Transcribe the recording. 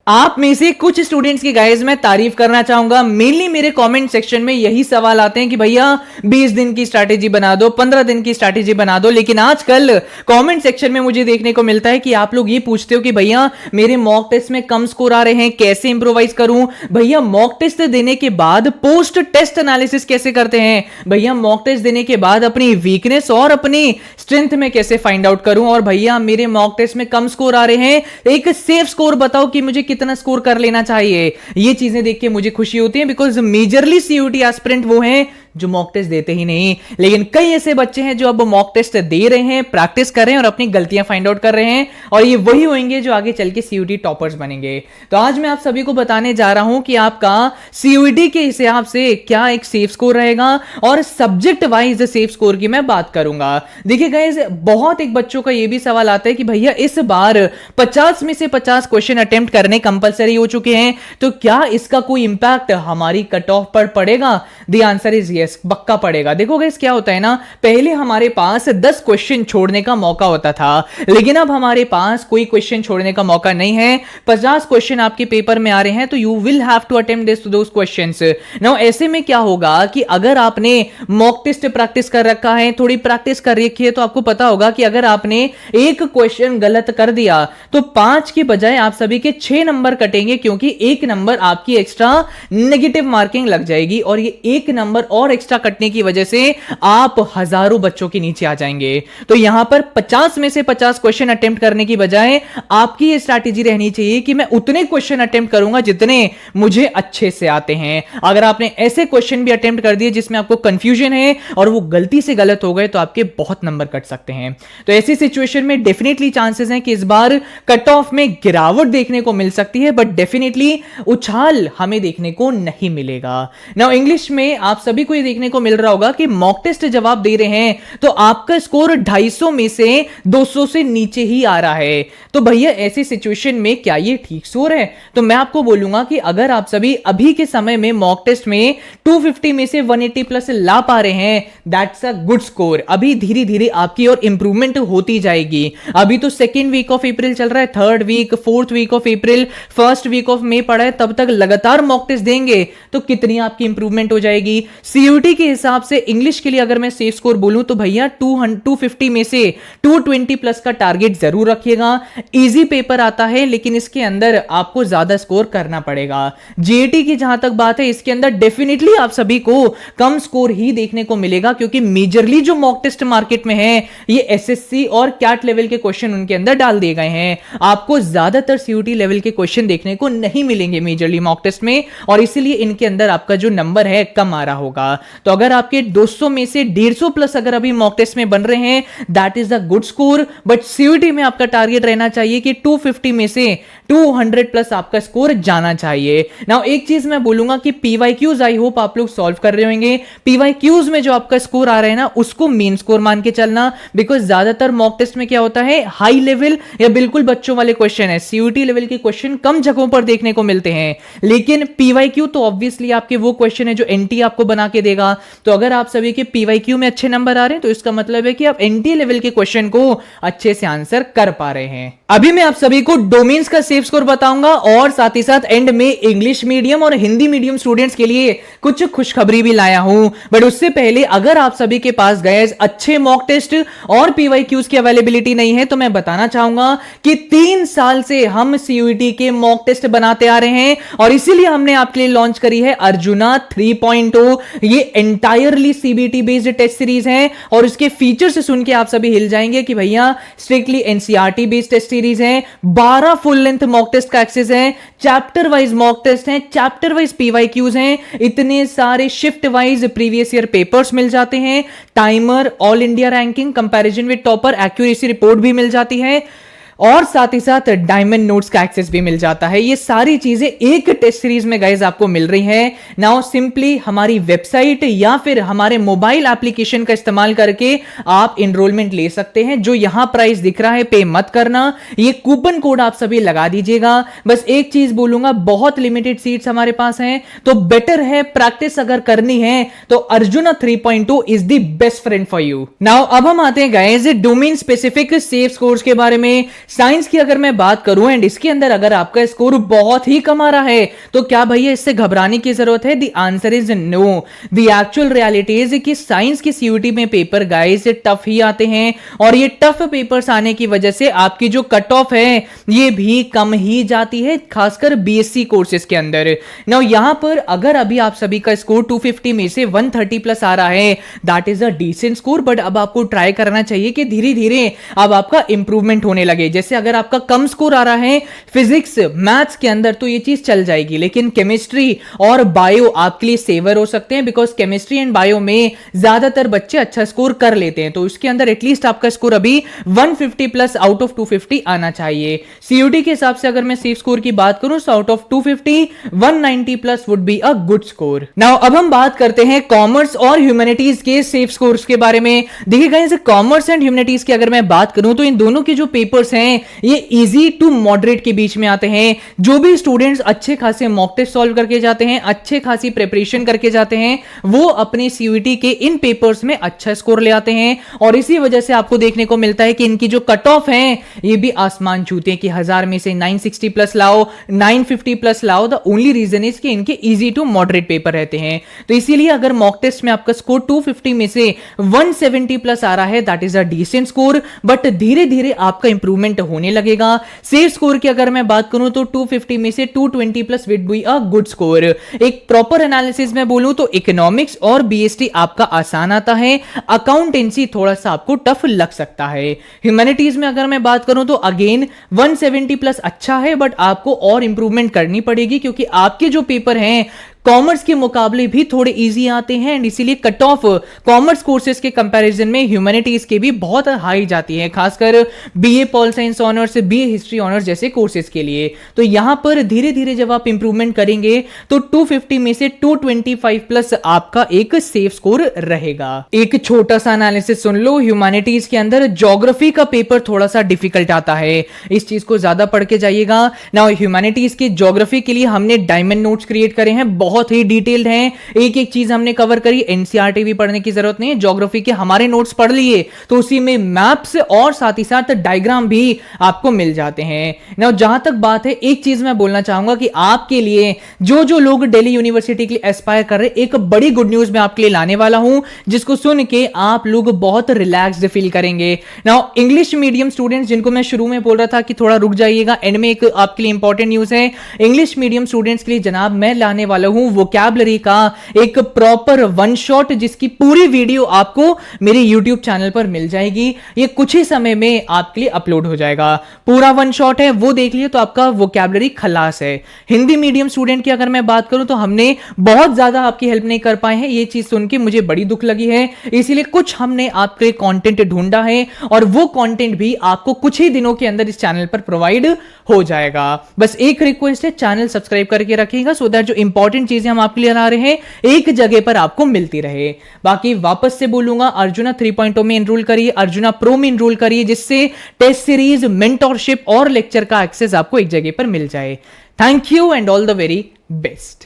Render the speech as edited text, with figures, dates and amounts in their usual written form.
आप में से कुछ स्टूडेंट्स की गाइस मैं तारीफ करना चाहूंगा। मेनली मेरे कमेंट सेक्शन में यही सवाल आते हैं कि भैया 20 दिन की स्ट्रैटेजी बना दो, 15 दिन की स्ट्रैटेजी बना दो। लेकिन आजकल कमेंट सेक्शन में मुझे देखने को मिलता है कि आप लोग ये पूछते हो कि भैया मेरे मॉक टेस्ट में कम स्कोर आ रहे हैं, कैसे इंप्रोवाइज करूं। भैया मॉक टेस्ट देने के बाद पोस्ट टेस्ट एनालिसिस कैसे करते हैं, भैया मॉक टेस्ट देने के बाद अपनी वीकनेस और अपनी स्ट्रेंथ में कैसे फाइंड आउट करूं। और भैया मेरे मॉक टेस्ट में कम स्कोर आ रहे हैं, एक सेफ स्कोर बताओ कि मुझे कितना स्कोर कर लेना चाहिए। ये चीजें देख के मुझे खुशी होती है, बिकॉज मेजरली सीयूटी एस्पिरेंट वो हैं जो मॉक टेस्ट देते ही नहीं। लेकिन कई ऐसे बच्चे हैं जो अब मॉक टेस्ट दे रहे हैं, प्रैक्टिस कर रहे हैं और अपनी गलतियां फाइंड आउट कर रहे हैं, और ये वही होंगे जो आगे चल के सीयूटी टॉपर्स बनेंगे। तो आज मैं आप सभी को बताने जा रहा हूं कि आपका सीयूटी के हिसाब से क्या एक सेफ स्कोर रहेगा, और सब्जेक्ट वाइज सेफ स्कोर की मैं बात करूंगा। देखिए गाइस, बहुत एक बच्चों का ये भी सवाल आता है कि भैया इस बार 50 में से 50 क्वेश्चन अटेम्प्ट करने कंपलसरी हो चुके हैं, तो क्या इसका कोई इंपैक्ट हमारी कट ऑफ पर पड़ेगा? द आंसर इज यस, पक्का पड़ेगा। देखो गाइस, क्या होता है ना, पहले हमारे पास 10 क्वेश्चन छोड़ने का मौका होता था, लेकिन अब हमारे पास कोई क्वेश्चन छोड़ने का मौका नहीं है। 50 क्वेश्चन आपके पेपर में आ रहे हैं, तो you will have to attempt those questions. Now ऐसे में क्या होगा कि अगर आपने मॉक टेस्ट प्रैक्टिस कर रखा है, थोड़ी प्रैक्टिस कर रखी है, तो आपको पता होगा कि अगर आपने एक क्वेश्चन गलत कर दिया तो 5 की बजाय आप सभी के 6 नंबर कटेंगे, क्योंकि 1 नंबर आपकी एक्स्ट्रा नेगेटिव मार्किंग लग जाएगी, और ये 1 नंबर और एक्स्ट्रा कटने की वजह से आप हजारों बच्चों के नीचे आ जाएंगे। तो यहां पर 50 में से 50 क्वेश्चन अटेम्प्ट करने की बजाय आपकी ये स्ट्रैटेजी रहनी चाहिए कि मैं उतने क्वेश्चन अटेम्प्ट करूंगा जितने मुझे अच्छे से आते हैं। अगर आपने ऐसे क्वेश्चन भी अटेम्प्ट कर दिए जिसमें आपको कंफ्यूजन है और वो गलती से गलत हो गए, तो आपके बहुत नंबर कट सकते हैं। तो ऐसी सिचुएशन में डेफिनेटली चांसेस हैं कि इस बार कट ऑफ में गिरावट देखने को मिल सकती है, बट डेफिनेटली उछाल हमें देखने को नहीं मिलेगा। नाउ इंग्लिश में आप सभी को ये देखने को मिल रहा होगा कि मॉक टेस्ट जवाब दे रहे हैं तो आपका स्कोर 250 में से 200 से नीचे ही आ रहा है। तो भैया ऐसी सिचुएशन में क्या ये ठीक स्कोर है? तो मैं आपको बोलूंगा कि अगर आप सभी अभी के समय में मॉक टेस्ट में 250 में से 180 प्लस ला पा रहे हैं, दैट्स अ गुड स्कोर। अभी धीरे धीरे आपकी और इंप्रूवमेंट होती जाएगी। अभी तो सेकेंड वीक ऑफ अप्रैल चल रहा है, third week, fourth week of April, first week of May पड़ा है, तब तक लगातार मॉक टेस्ट देंगे तो कितनी आपकी इंप्रूवमेंट हो जाएगी। सीयूटी के हिसाब से इंग्लिश के लिए अगर मैं सेफ स्कोर बोलूं तो भैया 250 में से 220 प्लस का टारगेट जरूर रखिएगा। इजी पेपर आता है, लेकिन इसके अंदर आपको ज्यादा स्कोर करना पड़ेगा। जेईटी की जहां तक बात है, इसके अंदर डेफिनेटली आप सभी को कम स्कोर ही देखने को मिलेगा, क्योंकि मेजरली जो मॉक टेस्ट मार्केट में है ये एसएससी और कैट लेवल के क्वेश्चन उनके अंदर डाल दिए गए हैं। आपको ज्यादातर सीयूटी लेवल के क्वेश्चन देखने को नहीं मिलेंगे मेजरली मॉक टेस्ट में, और इसीलिए इनके अंदर आपका जो नंबर है कम आ रहा होगा। तो अगर आपके 200 में से 150 प्लस अगर अभी मॉक टेस्ट में बन रहे हैं, that is a good score. But CUT में आपका टारगेट रहना चाहिए कि 250 में से 200 प्लस आपका स्कोर जाना चाहिए। नाउ एक चीज मैं बोलूंगा कि पीवाईक्यूज आई होप आप लोग सॉल्व कर रहे होंगे। पीवाईक्यूज में जो आपका स्कोर आ रहा है ना, उसको मेन स्कोर मान के चलना, बिकॉज ज्यादातर मॉक टेस्ट में क्या होता है, हाई लेवल या बिल्कुल बच्चों वाले क्वेश्चन है। सीयूटी लेवल के क्वेश्चन कम जगहों पर देखने को मिलते हैं, लेकिन पीवाईक्यू तो ऑब्वियसली आपके वो क्वेश्चन है जो एनटी आपको बना के देगा। तो अगर आप सभी के पीवाईक्यू में अच्छे नंबर आ रहे हैं, तो इसका मतलब है कि आप एनटी लेवल के क्वेश्चन को अच्छे से आंसर कर पा रहे हैं। अभी मैं आप सभी को डोमेन्स का सेफ स्कोर बताऊंगा, और साथ ही साथ एंड में इंग्लिश मीडियम और हिंदी मीडियम स्टूडेंट्स के लिए कुछ खुशखबरी भी लाया हूं। बट उससे पहले अगर आप सभी के पास गए अच्छे मॉक टेस्ट और पीवाईक्यूज की अवेलेबिलिटी नहीं है, तो मैं बताना चाहूंगा कि 3 साल से हम सीयूटी के मॉक टेस्ट बनाते आ रहे हैं, और इसीलिए हमने आपके लिए लॉन्च करी है अर्जुना 3.0। ये entirely CBT based test series है, और इसके फीचर से सुन के आप सभी हिल जाएंगे कि भैया strictly NCERT based test series है। 12 फुल लेंथ मॉक टेस्ट का एक्सेस है, चैप्टर वाइज मॉक टेस्ट है, चैप्टर वाइज पीवाईक्यूज हैं, इतने सारे shift wise previous year papers मिल जाते हैं, timer, all India ranking, comparison with topper, accuracy report भी मिल जाती है, और साथ ही साथ डायमंड नोट्स का एक्सेस भी मिल जाता है। ये सारी चीजें एक टेस्ट सीरीज में गाइस आपको मिल रही हैं। नाउ सिंपली हमारी वेबसाइट या फिर हमारे मोबाइल एप्लीकेशन का इस्तेमाल करके आप एनरोलमेंट ले सकते हैं। जो यहां प्राइस दिख रहा है, पे मत करना, ये कूपन कोड आप सभी लगा दीजिएगा। बस एक चीज बोलूंगा, बहुत लिमिटेड सीट्स हमारे पास हैं, तो बेटर है प्रैक्टिस अगर करनी है तो arjuna 3.2 is the best friend for you. Now अब हम आते हैं guys domain specific safe scores के बारे में। साइंस की अगर मैं बात करूं एंड इसके अंदर अगर आपका स्कोर बहुत ही कम आ रहा है तो क्या भैया इससे घबराने की जरूरत है? The answer is no. The actual reality is कि साइंस की सीयूटी में पेपर गाइस टफ ही आते हैं और ये टफ पेपर्स आने की वजह से आपकी जो कट ऑफ है ये भी कम ही जाती है, खासकर बीएससी कोर्सेज के अंदर। नाउ यहां पर अगर अभी आप सभी का स्कोर 250 में से 130 प्लस आ रहा है, that is a decent score, but अब आपको ट्राई करना चाहिए कि धीरे धीरे अब आपका इंप्रूवमेंट होने लगे। जैसे अगर आपका कम स्कोर आ रहा है फिजिक्स मैथ्स के अंदर तो ये चीज चल जाएगी, लेकिन केमिस्ट्री और बायो आपके लिए सेवर हो सकते हैं, बिकॉज केमिस्ट्री एंड बायो में ज्यादातर बच्चे अच्छा स्कोर कर लेते हैं। तो उसके अंदर एटलीस्ट आपका स्कोर अभी 150 प्लस आउट ऑफ 250 आना चाहिए। सीयूटी के हिसाब से अगर मैं सेफ स्कोर की बात करूं तो out of 250 190 plus would be a good score. Now अब हम बात करते हैं कॉमर्स और ह्यूमैनिटीज के सेफ स्कोर्स के बारे में। देखिए गाइस, कॉमर्स एंड ह्यूमैनिटीज की अगर मैं बात करूं तो इन दोनों के जो पेपर्स हैं ये इजी टू मॉडरेट के बीच में आते हैं। जो भी स्टूडेंट्स अच्छे खासे मॉक टेस्ट सॉल्व करके जाते हैं, अच्छे खासी प्रिपरेशन करके जाते हैं, वो अपने सीयूटी के इन पेपर्स में अच्छा स्कोर ले आते हैं और इसी वजह से आपको देखने को मिलता है कि इनकी जो कट ऑफ है ये भी आसमान छूते हैं कि 1000 में से 960 प्लस लाओ, 950 प्लस लाओ। द ओनली रीजन इज कि इनके इजी टू मॉडरेट पेपर रहते हैं। तो इसीलिए अगर मॉक टेस्ट में आपका स्कोर 250 में से 170 प्लस आ रहा है, that is a decent score, but धीरे धीरे आपका इंप्रूवमेंट होने लगेगा। सेफ स्कोर की अगर मैं बात करूं तो 250 में से 220 plus would be a good score. एक प्रॉपर एनालिसिस में बोलूं तो इकोनॉमिक्स और बीएसटी आपका आसान आता है, अकाउंटेंसी थोड़ा सा आपको टफ लग सकता है। ह्यूमैनिटीज में अगर मैं बात करूं तो अगेन 170 प्लस अच्छा है, बट आपको और इंप्रूवमेंट करनी पड़ेगी क्योंकि आपके जो पेपर हैं कॉमर्स के मुकाबले भी थोड़े इजी आते हैं एंड इसीलिए कट ऑफ कॉमर्स कोर्सेज के कंपैरिजन में ह्यूमैनिटीज के भी बहुत हाई जाती है, खासकर BA pol science honours, BA history honours जैसे कोर्सेज के लिए। तो यहां पर धीरे धीरे जब आप इंप्रूवमेंट करेंगे तो 250 में से 225 प्लस आपका एक सेफ स्कोर रहेगा। एक छोटा सा एनालिसिस सुन लो, ह्यूमैनिटीज के अंदर ज्योग्राफी का पेपर थोड़ा सा डिफिकल्ट आता है, इस चीज को ज्यादा पढ़ के जाइएगा। नाउ ह्यूमैनिटीज के ज्योग्राफी के लिए हमने डायमंड नोट्स क्रिएट करे हैं, बहुत ही डिटेल्ड हैं, एक एक चीज हमने कवर करी। एनसीईआरटी भी पढ़ने की जरूरत नहीं है, ज्योग्राफी के हमारे नोट्स पढ़ लिए तो उसी में मैप्स और साथ ही साथ डायग्राम भी आपको मिल जाते हैं। नाउ जहां तक बात है, एक चीज मैं बोलना चाहूंगा कि आपके लिए जो लोग दिल्ली यूनिवर्सिटी के लिए एस्पायर कर रहे हैं, एक बड़ी गुड न्यूज मैं आपके लिए लाने वाला हूं जिसको सुन के आप लोग बहुत रिलैक्स्ड फील करेंगे। नाउ इंग्लिश मीडियम स्टूडेंट्स जिनको मैं शुरू में बोल रहा था कि थोड़ा रुक जाइएगा, एंड में एक आपके लिए इंपॉर्टेंट न्यूज है। इंग्लिश मीडियम स्टूडेंट्स के लिए जनाब मैं लाने वाला हूं वोकैबुलरी का एक प्रॉपर वन शॉट जिसकी पूरी वीडियो आपको मेरे YouTube चैनल पर मिल जाएगी। ये कुछ ही समय में आपके लिए अपलोड हो जाएगा। पूरा वन शॉट है, वो देख लिए तो आपका वोकैबुलरी खलास है। हिंदी मीडियम स्टूडेंट की अगर मैं बात करूं तो हमने बहुत ज्यादा आपकी हेल्प नहीं कर पाए हैं, ये चीज सुन के मुझे बड़ी दुख लगी है, इसीलिए कुछ हमने आपके कंटेंट ढूंढा है और वो कंटेंट भी आपको कुछ ही दिनों के अंदर इस चैनल पर प्रोवाइड हो जाएगा। बस एक रिक्वेस्ट है, चैनल सब्सक्राइब करके रखिएगा सो दैट जो इंपॉर्टेंट चीजें हम आपके लिए ला रहे हैं एक जगह पर आपको मिलती रहे। बाकी वापस से बोलूंगा, अर्जुना 3.0 में एनरोल करिए, अर्जुना प्रो में एनरोल करिए, जिससे टेस्ट सीरीज, मेंटरशिप और लेक्चर का एक्सेस आपको एक जगह पर मिल जाए। Thank you and all the very best.